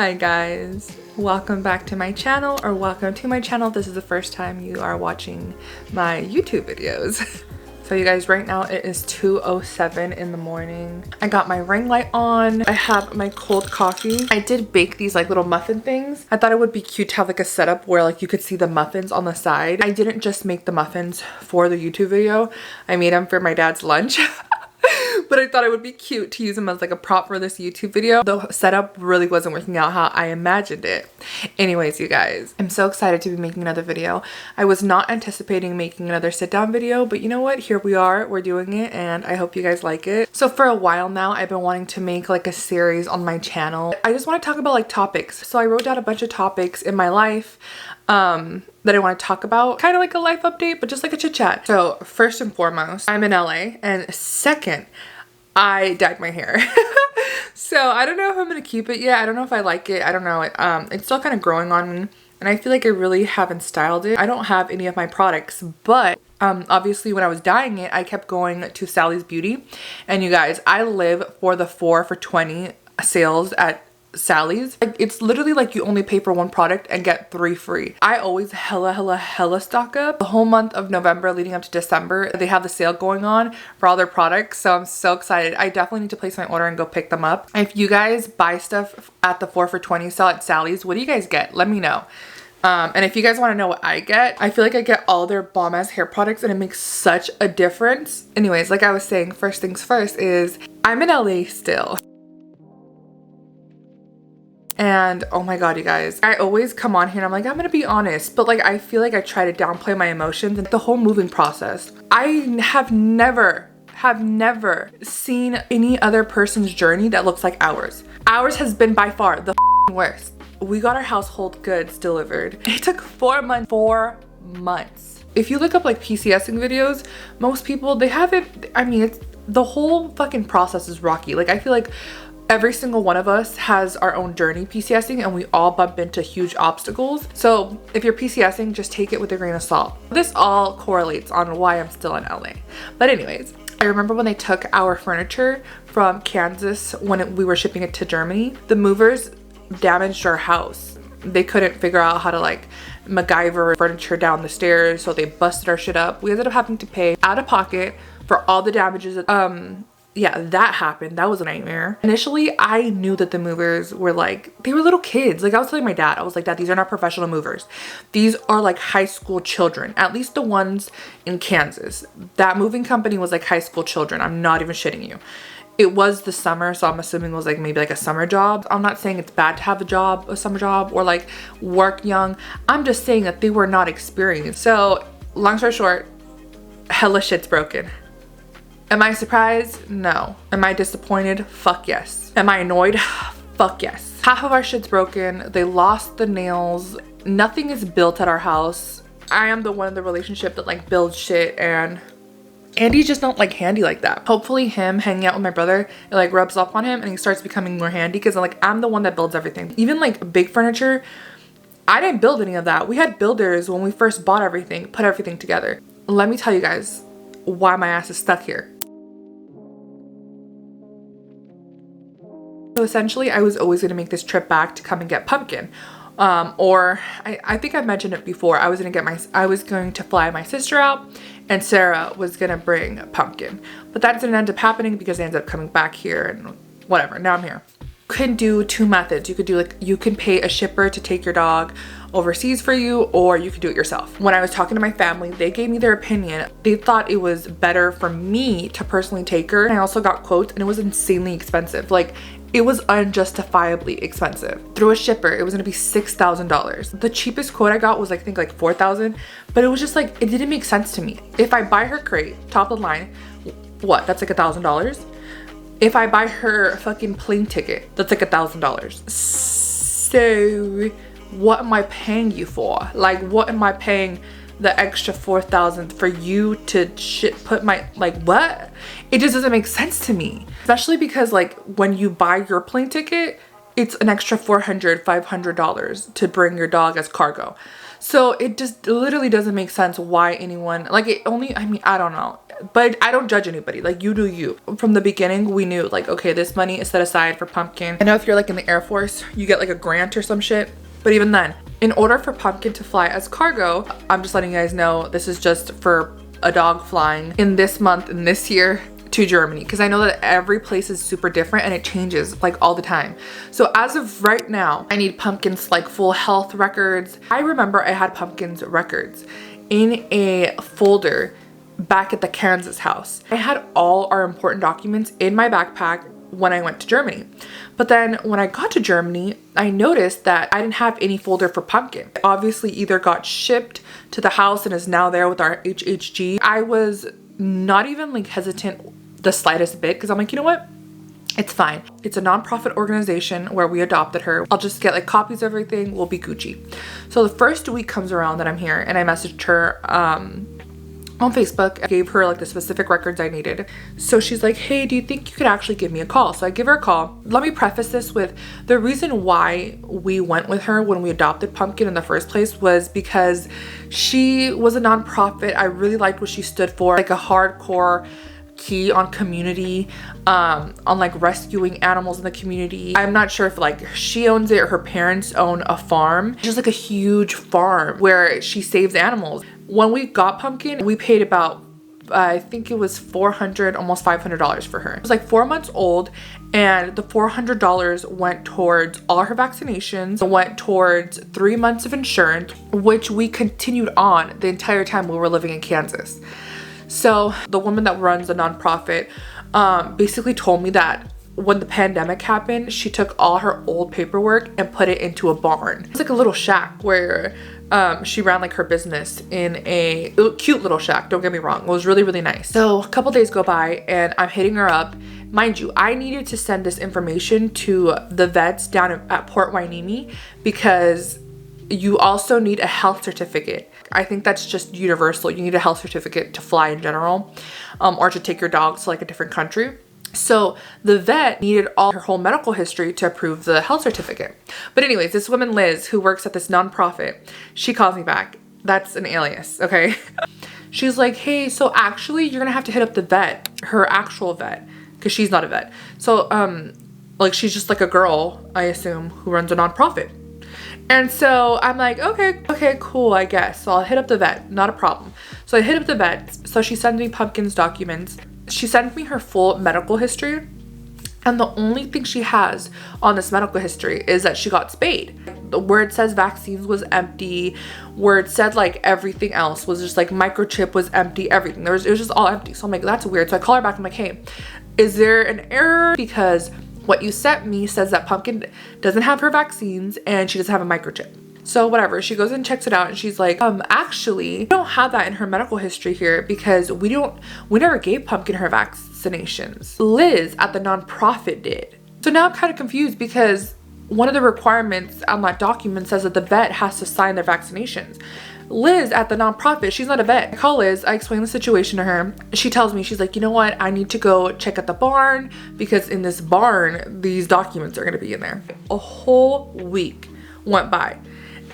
Hi guys, welcome back to my channel, or welcome to my channel if this is the first time you are watching my YouTube videos. So you guys, right now it is 2:07 in the morning. I got my ring light on. I have my cold coffee. I did bake these like little muffin things. I thought it would be cute to have like a setup where like you could see the muffins on the side. I didn't just make the muffins for the YouTube video. I made them for my dad's lunch. But I thought it would be cute to use them as like a prop for this YouTube video. The setup really wasn't working out how I imagined it. Anyways, you guys, I'm so excited to be making another video. I was not anticipating making another sit down video, but you know what? Here we are, we're doing it, and I hope you guys like it. So for a while now, I've been wanting to make like a series on my channel. I just want to talk about like topics. So I wrote down a bunch of topics in my life that I want to talk about, kind of like a life update, but just like a chit chat. So first and foremost, I'm in LA, and second, I dyed my hair. So I don't know if I'm gonna keep it yet. I don't know if I like it. I don't know. It's still kind of growing on me, and I feel like I really haven't styled it. I don't have any of my products, but obviously when I was dyeing it, I kept going to Sally's Beauty, and you guys, I live for the 4 for $20 sales at Sally's. Like, it's literally like you only pay for one product and get 3 free. I always hella stock up. The whole month of November leading up to December, they have the sale going on for all their products, so I'm so excited. I definitely need to place my order and go pick them up. If you guys buy stuff at the 4 for $20 sale at Sally's, what do you guys get? Let me know. And if you guys want to know what I get, I feel like I get all their bomb ass hair products, and it makes such a difference. Anyways, like I was saying, first things first is I'm in LA still. And oh my god, you guys, I always come on here and I'm like, I'm gonna be honest, but like I feel like I try to downplay my emotions and the whole moving process. I have never seen any other person's journey that looks like ours. Ours has been by far the worst. We got our household goods delivered. It took 4 months. 4 months. If you look up like PCSing videos, most people, they haven't, I mean, it's the whole fucking process is rocky. Like I feel like every single one of us has our own journey PCSing, and we all bump into huge obstacles. So if you're PCSing, just take it with a grain of salt. This all correlates on why I'm still in LA. But anyways, I remember when they took our furniture from Kansas when we were shipping it to Germany, the movers damaged our house. They couldn't figure out how to like MacGyver furniture down the stairs, so they busted our shit up. We ended up having to pay out of pocket for all the damages. Yeah, that happened. That was a nightmare. Initially, I knew that the movers were like, they were little kids. Like I was telling my dad, I was like, Dad, these are not professional movers. These are like high school children, at least the ones in Kansas. That moving company was like high school children. I'm not even shitting you. It was the summer, so I'm assuming it was like maybe like a summer job. I'm not saying it's bad to have a summer job or like work young. I'm just saying that they were not experienced. So long story short, hella shit's broken. Am I surprised? No. Am I disappointed? Fuck yes. Am I annoyed? Fuck yes. Half of our shit's broken. They lost the nails. Nothing is built at our house. I am the one in the relationship that like builds shit, and Andy's just not like handy like that. Hopefully him hanging out with my brother, it like rubs off on him and he starts becoming more handy, because I'm the one that builds everything. Even like big furniture, I didn't build any of that. We had builders when we first bought everything, put everything together. Let me tell you guys why my ass is stuck here. So essentially, I was always going to make this trip back to come and get pumpkin. Or I think I've mentioned it before. I was going to fly my sister out, and Sarah was going to bring pumpkin. But that didn't end up happening because I ended up coming back here and whatever. Now I'm here. You can do 2 methods. You could do like, you can pay a shipper to take your dog overseas for you, or you could do it yourself. When I was talking to my family, they gave me their opinion. They thought it was better for me to personally take her. And I also got quotes, and it was insanely expensive. Like, it was unjustifiably expensive. Through a shipper, it was gonna be $6,000. The cheapest quote I got was I think like $4,000, but it was just like, it didn't make sense to me. If I buy her crate, top of the line, what, that's like $1,000? If I buy her fucking plane ticket, that's like $1,000. So what am I paying you for? Like, what am I paying the extra $4,000 for you to put my, like, what? It just doesn't make sense to me. Especially because like when you buy your plane ticket, it's an extra $400, $500 to bring your dog as cargo. So it just literally doesn't make sense why anyone, like, it only, I mean, I don't know. but I don't judge anybody. Like, you do you. From the beginning, we knew like, okay, this money is set aside for Pumpkin. I know if you're like in the Air Force, you get like a grant or some shit. But even then, in order for Pumpkin to fly as cargo, I'm just letting you guys know, this is just for a dog flying in this month and this year to Germany, because I know that every place is super different and it changes like all the time. So as of right now, I need Pumpkin's like full health records. I remember I had Pumpkin's records in a folder back at the Kansas house. I had all our important documents in my backpack when I went to Germany. But then when I got to Germany, I noticed that I didn't have any folder for Pumpkin. It obviously either got shipped to the house and is now there with our HHG. I was not even like hesitant the slightest bit, because I'm like, you know what? It's fine. It's a nonprofit organization where we adopted her. I'll just get like copies of everything. We'll be Gucci. So the first week comes around that I'm here, and I messaged her on Facebook. I gave her like the specific records I needed. So she's like, hey, do you think you could actually give me a call? So I give her a call. Let me preface this with the reason why we went with her when we adopted Pumpkin in the first place was because she was a nonprofit. I really liked what she stood for, like a hardcore key on community, on like rescuing animals in the community. I'm not sure if like she owns it or her parents own a farm, just like a huge farm where she saves animals. When we got Pumpkin, we paid about I think it was $400, almost $500 for her. It was like 4 months old, and the $400 went towards all her vaccinations, went towards 3 months of insurance, which we continued on the entire time we were living in Kansas. So the woman that runs the nonprofit basically told me that when the pandemic happened, she took all her old paperwork and put it into a barn. It's like a little shack where she ran like her business in a cute little shack. Don't get me wrong. It was really, really nice. So a couple days go by and I'm hitting her up. Mind you, I needed to send this information to the vets down at Port Hueneme because you also need a health certificate. I think that's just universal. You need a health certificate to fly in general, or to take your dogs to like a different country. So the vet needed all her whole medical history to approve the health certificate. But anyways, this woman, Liz, who works at this nonprofit, she calls me back. That's an alias, okay? She's like, hey, so actually you're gonna have to hit up the vet, her actual vet, because she's not a vet. So like she's just like a girl, I assume, who runs a nonprofit. And so I'm like, okay, cool, I guess. So I'll hit up the vet, not a problem. So I hit up the vet. So she sends me Pumpkin's documents. She sent me her full medical history. And the only thing she has on this medical history is that she got spayed. Where it says vaccines was empty, where it said like everything else was just like microchip was empty, everything. It was just all empty. So I'm like, that's weird. So I call her back. I'm like, hey, is there an error? Because what you sent me says that Pumpkin doesn't have her vaccines and she doesn't have a microchip. So whatever, she goes and checks it out and she's like, actually, we don't have that in her medical history here because we never gave Pumpkin her vaccinations. Liz at the nonprofit did. So now I'm kind of confused because one of the requirements on that document says that the vet has to sign their vaccinations. Liz at the nonprofit, she's not a vet. I call Liz, I explain the situation to her. She tells me, she's like, you know what? I need to go check at the barn because in this barn, these documents are gonna be in there. A whole week went by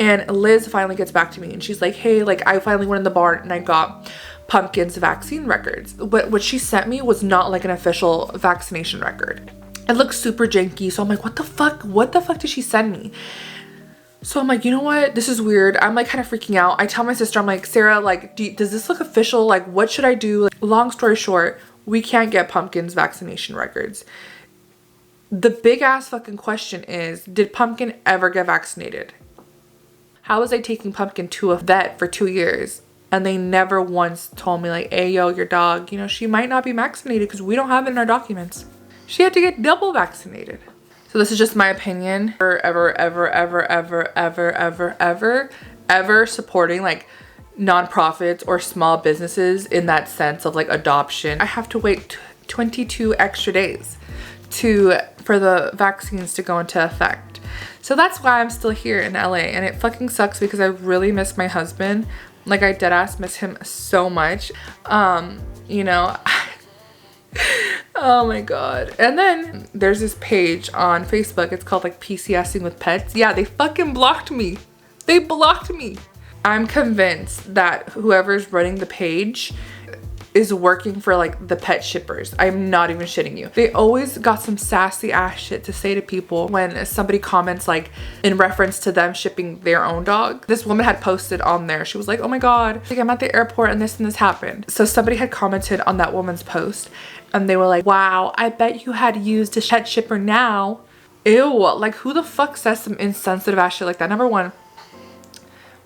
and Liz finally gets back to me and she's like, hey, like I finally went in the barn and I got Pumpkin's vaccine records. But what she sent me was not like an official vaccination record. It looks super janky. So I'm like, what the fuck? What the fuck did she send me? So I'm like, you know what? This is weird. I'm like kind of freaking out. I tell my sister, I'm like, Sarah, like, does this look official? Like, what should I do? Like, long story short, we can't get Pumpkin's vaccination records. The big ass fucking question is, did Pumpkin ever get vaccinated? How was I taking Pumpkin to a vet for 2 years and they never once told me like, hey, yo, your dog, you know, she might not be vaccinated because we don't have it in our documents. She had to get double vaccinated. So this is just my opinion. Ever supporting like nonprofits or small businesses in that sense of like adoption. I have to wait 22 extra days for the vaccines to go into effect. So that's why I'm still here in LA, and it fucking sucks because I really miss my husband. Like I deadass miss him so much. You know, oh my god. And then there's this page on Facebook, it's called like PCSing with pets. Yeah, they fucking blocked me. They blocked me. I'm convinced that whoever's running the page is working for like the pet shippers. I'm not even shitting you. They always got some sassy ass shit to say to people when somebody comments like in reference to them shipping their own dog. This woman had posted on there. She was like, oh my God, like I'm at the airport and this happened. So somebody had commented on that woman's post and they were like, wow, I bet you had used a pet shipper now. Ew, like who the fuck says some insensitive ass shit like that? Number one,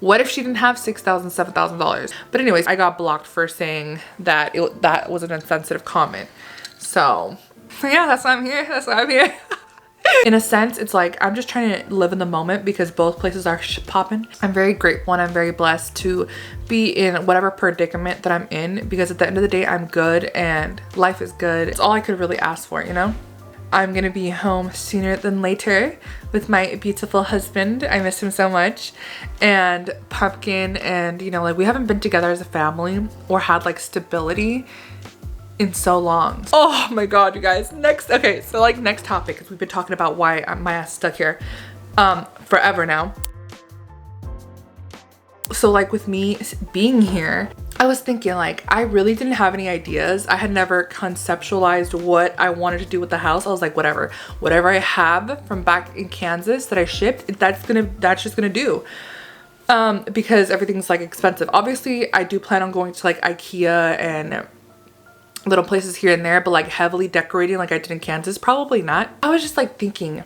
what if she didn't have $6,000, $7,000? But anyways, I got blocked for saying that that was an insensitive comment. So yeah, that's why I'm here. That's why I'm here. In a sense, it's like I'm just trying to live in the moment because both places are popping. I'm very grateful and I'm very blessed to be in whatever predicament that I'm in, because at the end of the day, I'm good and life is good. It's all I could really ask for, you know? I'm gonna be home sooner than later with my beautiful husband. I miss him so much. And Pumpkin, and you know, like we haven't been together as a family or had like stability in so long. Oh my God, you guys. Next topic, because we've been talking about why my ass stuck here forever now. So like with me being here, I was thinking like I really didn't have any ideas. I had never conceptualized what I wanted to do with the house. I was like, whatever I have from back in Kansas that I shipped, that's just gonna do. Because everything's like expensive. Obviously I do plan on going to like IKEA and little places here and there, but like heavily decorating like I did in Kansas, probably not. I was just like thinking,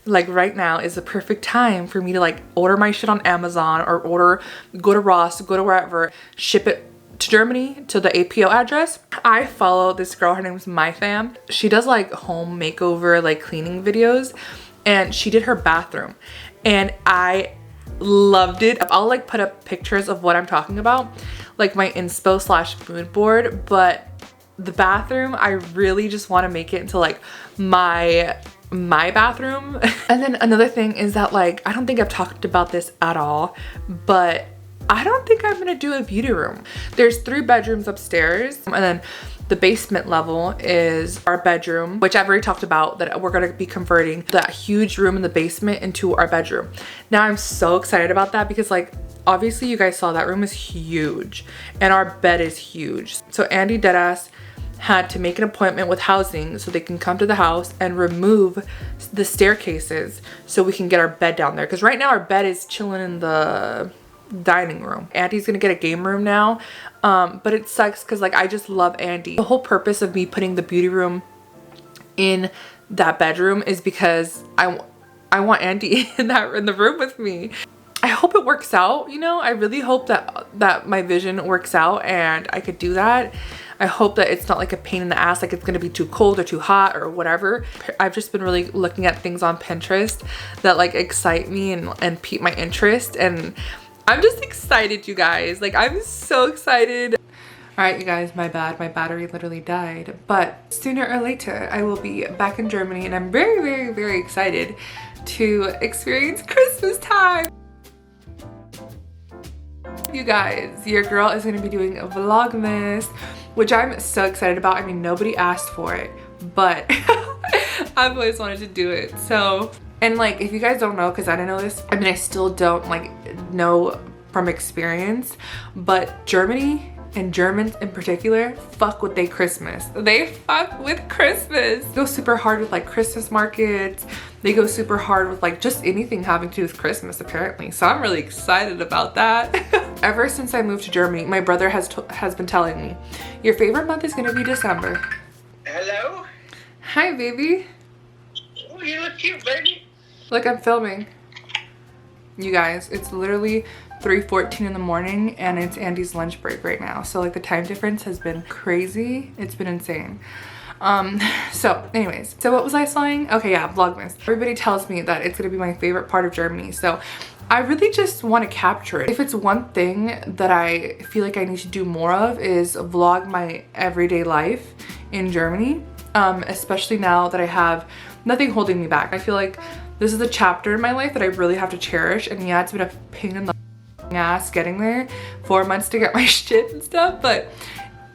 like right now is the perfect time for me to like order my shit on Amazon or go to Ross, go to wherever, ship it to Germany to the APO address. I follow this girl, her name is MyFam. She does like home makeover, like cleaning videos, and she did her bathroom and I loved it. I'll like put up pictures of what I'm talking about, like my inspo / mood board, but the bathroom, I really just want to make it into like my bathroom. And then another thing is that like, I don't think I've talked about this at all, but I don't think I'm gonna do a beauty room. There's 3 bedrooms upstairs, and then the basement level is our bedroom, which I've already talked about, that we're gonna be converting that huge room in the basement into our bedroom. Now I'm so excited about that because like, obviously you guys saw that room is huge and our bed is huge. So Andy deadass had to make an appointment with housing so they can come to the house and remove the staircases so we can get our bed down there. Because right now our bed is chilling in the dining room. Andy's gonna get a game room now, but it sucks because like I just love Andy. The whole purpose of me putting the beauty room in that bedroom is because I want Andy in the room with me. I hope it works out, you know? I really hope that my vision works out and I could do that. I hope that it's not like a pain in the ass, like it's gonna be too cold or too hot or whatever. I've just been really looking at things on Pinterest that like excite me and pique my interest, and I'm just excited, you guys. Like I'm so excited. All right, you guys, my bad. My battery literally died, but sooner or later I will be back in Germany and I'm very, very, very excited to experience Christmas time. You guys, your girl is gonna be doing a Vlogmas, which I'm so excited about. I mean, nobody asked for it, but I've always wanted to do it. So, and like, if you guys don't know, because I didn't know this, I mean, I still don't like know from experience, but Germany and Germans in particular fuck with they Christmas. They fuck with Christmas. They go super hard with like Christmas markets. They go super hard with like just anything having to do with Christmas apparently. So I'm really excited about that. Ever since I moved to Germany, my brother has been telling me, your favorite month is gonna be December. Hello? Hi, baby. Oh, you look cute, baby. Look, I'm filming. You guys, it's literally 3:14 in the morning and it's Andy's lunch break right now. So like the time difference has been crazy. It's been insane. So anyways, so what was I saying? Okay, yeah, Vlogmas. Everybody tells me that it's gonna be my favorite part of Germany. So I really just want to capture it. If it's one thing that I feel like I need to do more of is vlog my everyday life in Germany. Especially now that I have nothing holding me back. I feel like this is a chapter in my life that I really have to cherish. And yeah, it's been a pain in the ass getting there. 4 months to get my shit and stuff, but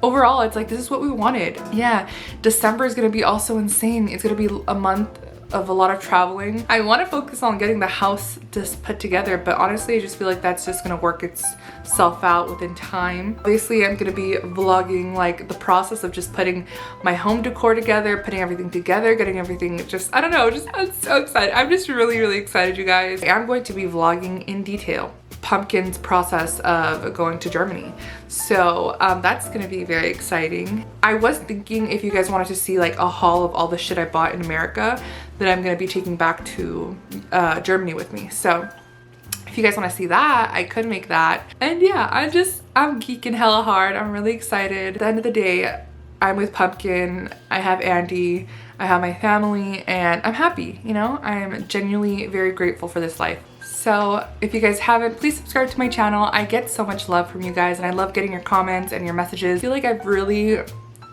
overall it's like this is what we wanted. Yeah, December is gonna be also insane. It's gonna be a month of a lot of traveling. I want to focus on getting the house just put together, but honestly I just feel like that's just gonna work itself out within time. Obviously I'm gonna be vlogging like the process of just putting my home decor together, putting everything together, getting everything just, I don't know, just I'm so excited. I'm just really excited, you guys. I'm going to be vlogging in detail Pumpkin's process of going to Germany. So that's gonna be very exciting. I was thinking if you guys wanted to see like a haul of all the shit I bought in America that I'm gonna be taking back to Germany with me. So if you guys want to see that, I could make that. And yeah, I'm geeking hella hard. I'm really excited. At the end of the day, I'm with Pumpkin, I have Andy, I have my family, and I'm happy, you know? I'm genuinely very grateful for this life. So if you guys haven't, please subscribe to my channel. I get so much love from you guys and I love getting your comments and your messages. I feel like I've really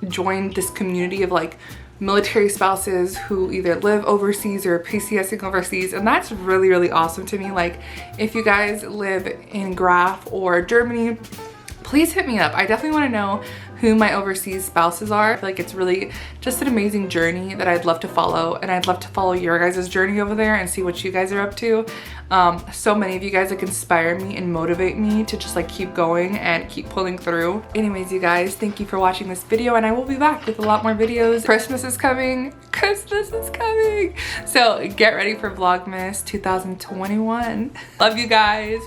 joined this community of like military spouses who either live overseas or PCSing overseas, and that's really awesome to me. Like if you guys live in Graf or Germany, please hit me up. I definitely want to know who my overseas spouses are. I feel like it's really just an amazing journey that I'd love to follow, and I'd love to follow your guys' journey over there and see what you guys are up to. So many of you guys like inspire me and motivate me to just like keep going and keep pulling through. Anyways, you guys, thank you for watching this video, and I will be back with a lot more videos. Christmas is coming. Christmas is coming. So get ready for Vlogmas 2021. Love you guys.